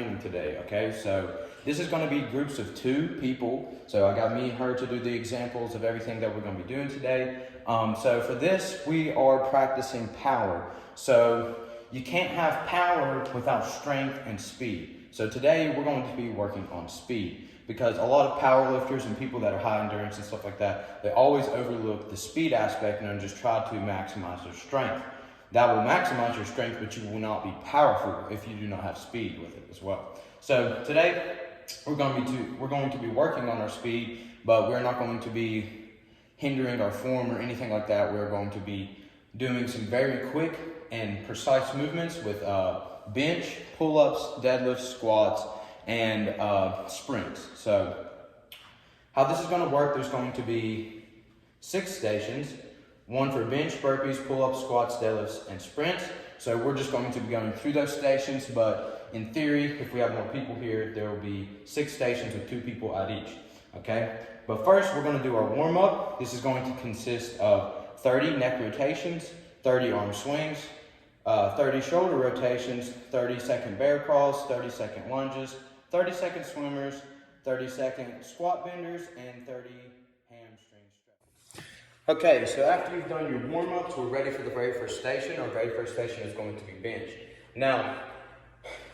training today, okay? So this is gonna be groups of 2 people. So I got me and her to do the examples of everything that we're gonna be doing today. So for this, we are practicing power. So you can't have power without strength and speed. So today we're going to be working on speed, because a lot of power lifters and people that are high endurance and stuff like that, they always overlook the speed aspect and just try to maximize their strength. That will maximize your strength, but you will not be powerful if you do not have speed with it as well. So today we're going to be working on our speed, but we're not going to be hindering our form or anything like that. We're going to be doing some very quick and precise movements with bench, pull-ups, deadlifts, squats, and sprints. So how this is going to work, there's going to be 6 stations, 1 for bench, burpees, pull-ups, squats, deadlifts, and sprints. So we're just going to be going through those stations, but in theory, if we have more people here, there will be 6 stations with 2 people at each, okay? But first, we're going to do our warm-up. This is going to consist of 30 neck rotations, 30 arm swings, 30 shoulder rotations, 30-second bear crawls, 30-second lunges, 30-second swimmers, 30-second squat benders, and 30 hamstring stretches. Okay, so after you've done your warm-ups, we're ready for the very first station. Our very first station is going to be bench. Now,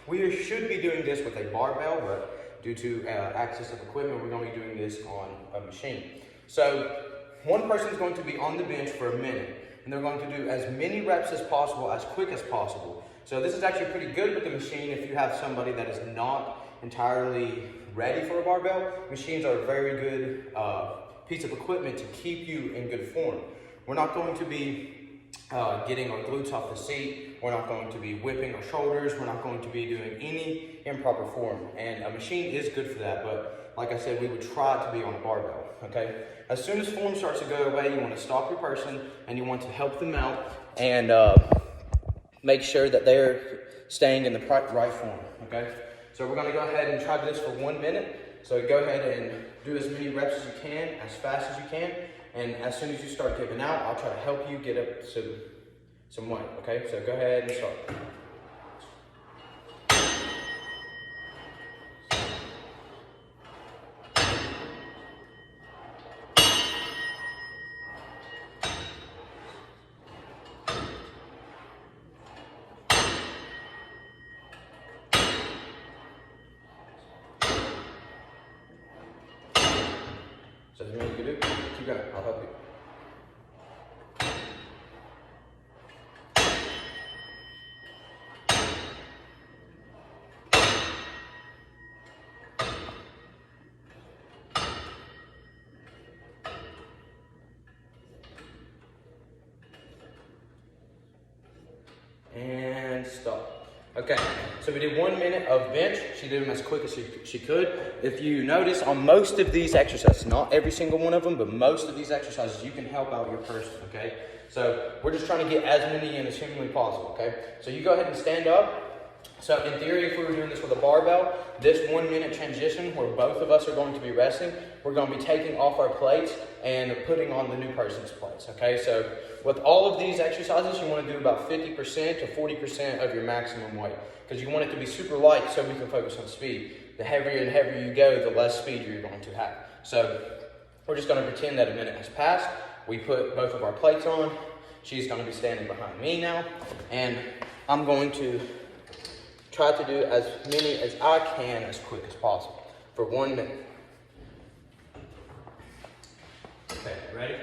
we should be doing this with a barbell, but due to access of equipment, we're going to be doing this on a machine. So one person is going to be on the bench for a minute, and they're going to do as many reps as possible, as quick as possible. So this is actually pretty good with the machine if you have somebody that is not entirely ready for a barbell. Machines are a very good piece of equipment to keep you in good form. We're not going to be getting our glutes off the seat. We're not going to be whipping our shoulders. We're not going to be doing any improper form. And a machine is good for that, but like I said, we would try to be on a barbell, okay? As soon as form starts to go away, you want to stop your person and you want to help them out and make sure that they're staying in the right form, okay? So we're going to go ahead and try this for 1 minute. So go ahead and do as many reps as you can, as fast as you can. And as soon as you start giving out, I'll try to help you get up to some weight, okay? So go ahead and start. So as many as you can do, keep going, I'll help you. And stop. Okay, so we did 1 minute of bench. She did them as quick as she could. If you notice on most of these exercises, not every single one of them, but most of these exercises, you can help out your person, okay? So we're just trying to get as many in as humanly possible, okay? So you go ahead and stand up. So in theory, if we were doing this with a barbell, this 1 minute transition where both of us are going to be resting, we're going to be taking off our plates and putting on the new person's plates, okay? So with all of these exercises, you want to do about 50% to 40% of your maximum weight because you want it to be super light so we can focus on speed. The heavier and heavier you go, the less speed you're going to have. So we're just going to pretend that a minute has passed. We put both of our plates on. She's going to be standing behind me now, and I'm going to try to do as many as I can as quick as possible for 1 minute. Okay, ready?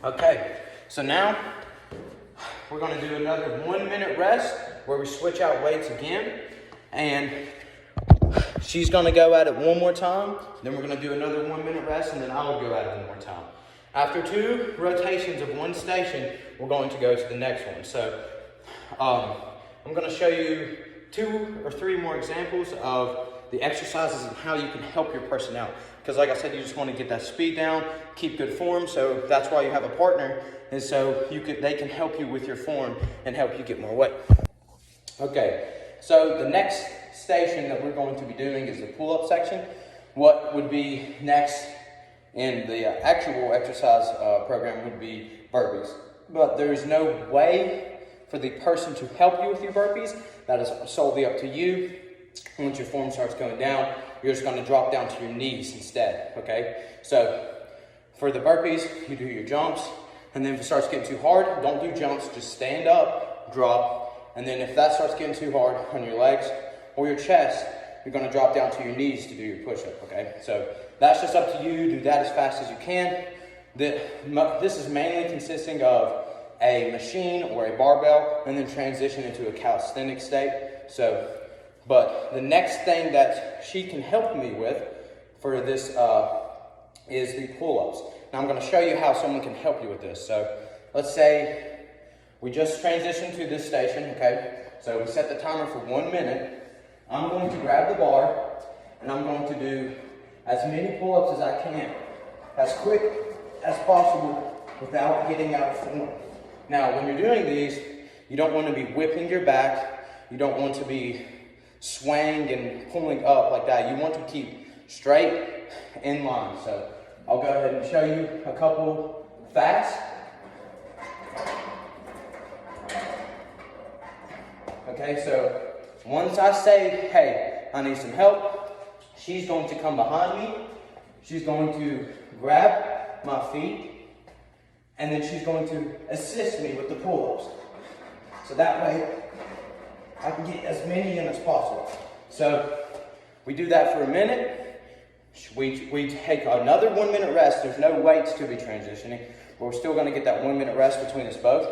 Okay, so now we're gonna do another 1 minute rest where we switch out weights again. And she's gonna go at it one more time. Then we're gonna do another 1 minute rest, and then I will go at it one more time. After 2 rotations of one station, we're going to go to the next one. So I'm gonna show you 2 or 3 more examples of the exercises and how you can help your person out. Because like I said, you just want to get that speed down, keep good form. So that's why you have a partner, is so they can help you with your form and help you get more weight. Okay, so the next station that we're going to be doing is the pull-up section. What would be next in the actual exercise program would be burpees. But there's no way for the person to help you with your burpees. That is solely up to you. Once your form starts going down, you're just going to drop down to your knees instead, okay? So for the burpees, you do your jumps, and then if it starts getting too hard, don't do jumps, just stand up, drop, and then if that starts getting too hard on your legs or your chest, you're going to drop down to your knees to do your push-up, okay? So that's just up to you. Do that as fast as you can. This is mainly consisting of a machine or a barbell, and then transition into a calisthenic state. But the next thing that she can help me with for this is the pull-ups. Now I'm going to show you how someone can help you with this. So let's say we just transitioned to this station, okay? So we set the timer for 1 minute. I'm going to grab the bar, and I'm going to do as many pull-ups as I can, as quick as possible without getting out of form. Now, when you're doing these, you don't want to be whipping your back. You don't want to be swaying and pulling up like that. You want to keep straight in line. So I'll go ahead and show you a couple fast. Okay, so once I say, hey, I need some help, she's going to come behind me. She's going to grab my feet, and then she's going to assist me with the pull-ups. So that way, I can get as many in as possible. So we do that for a minute. We take another 1 minute rest. There's no weights to be transitioning, but we're still gonna get that 1 minute rest between us both.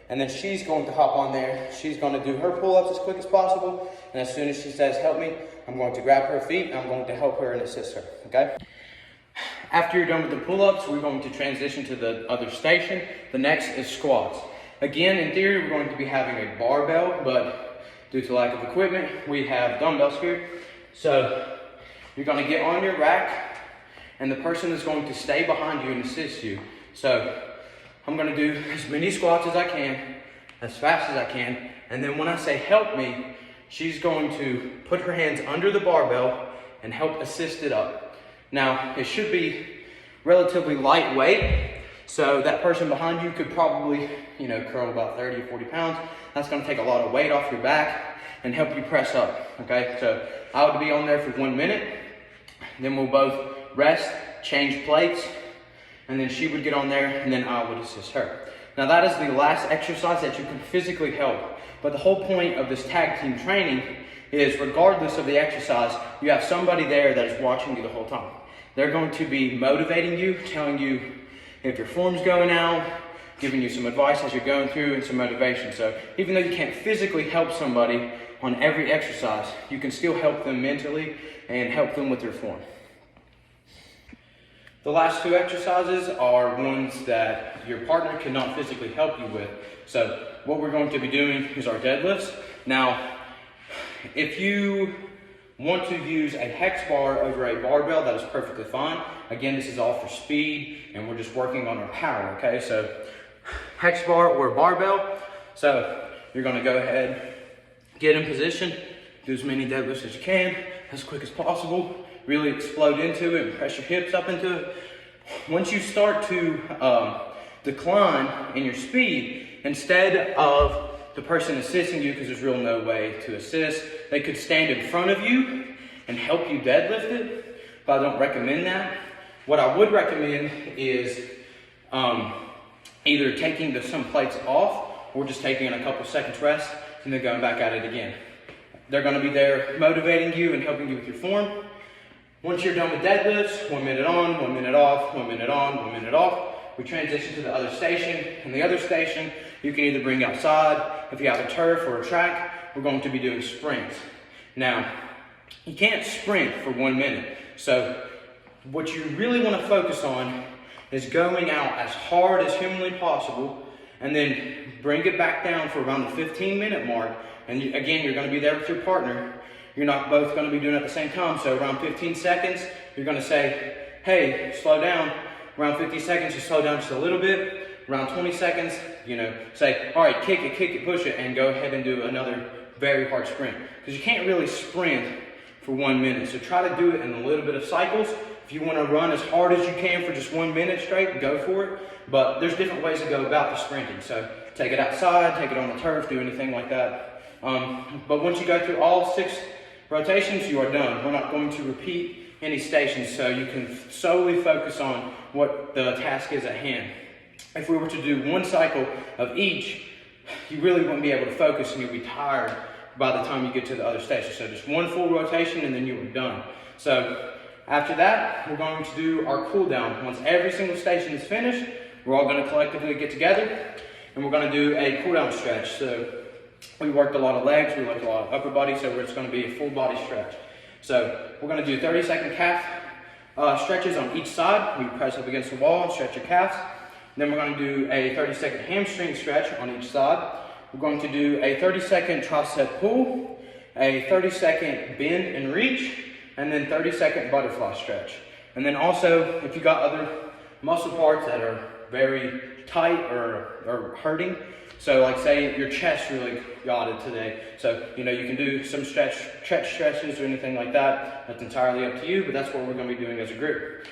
And then she's going to hop on there. She's gonna do her pull-ups as quick as possible. And as soon as she says, help me, I'm going to grab her feet and I'm going to help her and assist her, okay? After you're done with the pull-ups, we're going to transition to the other station. The next is squats. Again, in theory, we're going to be having a barbell, but due to lack of equipment, we have dumbbells here. So you're going to get on your rack, and the person is going to stay behind you and assist you. So I'm going to do as many squats as I can, as fast as I can, and then when I say help me, she's going to put her hands under the barbell and help assist it up. Now, it should be relatively lightweight, so that person behind you could probably, curl about 30 or 40 pounds. That's going to take a lot of weight off your back and help you press up, okay? So I would be on there for 1 minute. Then we'll both rest, change plates, and then she would get on there, and then I would assist her. Now that is the last exercise that you can physically help. But the whole point of this tag team training is, regardless of the exercise, you have somebody there that is watching you the whole time. They're going to be motivating you, telling you if your form's going out, giving you some advice as you're going through, and some motivation. So even though you can't physically help somebody on every exercise, you can still help them mentally and help them with their form. The last 2 exercises are ones that your partner cannot physically help you with. So what we're going to be doing is our deadlifts. Now, if you want to use a hex bar over a barbell, that is perfectly fine. Again, this is all for speed, and we're just working on our power, okay? So hex bar or barbell. So you're gonna go ahead, get in position, do as many deadlifts as you can, as quick as possible, really explode into it and press your hips up into it. Once you start to decline in your speed, instead of the person assisting you, because there's really no way to assist, they could stand in front of you and help you deadlift it, but I don't recommend that. What I would recommend is either taking some plates off or just taking a couple seconds rest and then going back at it again. They're going to be there motivating you and helping you with your form. Once you're done with deadlifts, 1 minute on, 1 minute off, 1 minute on, 1 minute off, we transition to the other station. In the other station, you can either bring outside. If you have a turf or a track, we're going to be doing sprints. Now, you can't sprint for 1 minute. So what you really want to focus on is going out as hard as humanly possible, and then bring it back down for around the 15-minute mark. And again, you're going to be there with your partner. You're not both going to be doing it at the same time. So around 15 seconds, you're going to say, hey, slow down. Around 50 seconds, you slow down just a little bit. Around 20 seconds, say, all right, kick it, push it, and go ahead and do another very hard sprint. Because you can't really sprint for 1 minute. So try to do it in a little bit of cycles. If you want to run as hard as you can for just 1 minute straight, go for it. But there's different ways to go about the sprinting. So take it outside, take it on the turf, do anything like that. But once you go through all 6 rotations, you are done. We're not going to repeat any stations, so you can solely focus on what the task is at hand. If we were to do 1 cycle of each, you really wouldn't be able to focus and you'll be tired by the time you get to the other station. So just 1 full rotation and then you are done. So after that, we're going to do our cool down. Once every single station is finished, we're all going to collectively get together and we're going to do a cool down stretch. So we worked a lot of legs, we worked a lot of upper body, so it's going to be a full body stretch. So we're going to do 30-second calf stretches on each side. We press up against the wall and stretch your calves. Then we're going to do a 30-second hamstring stretch on each side. We're going to do a 30-second tricep pull, a 30-second bend and reach, and then 30-second butterfly stretch. And then also, if you got other muscle parts that are very tight or hurting, so like say your chest really got it today, so you can do some stretches or anything like that. That's entirely up to you, but that's what we're going to be doing as a group.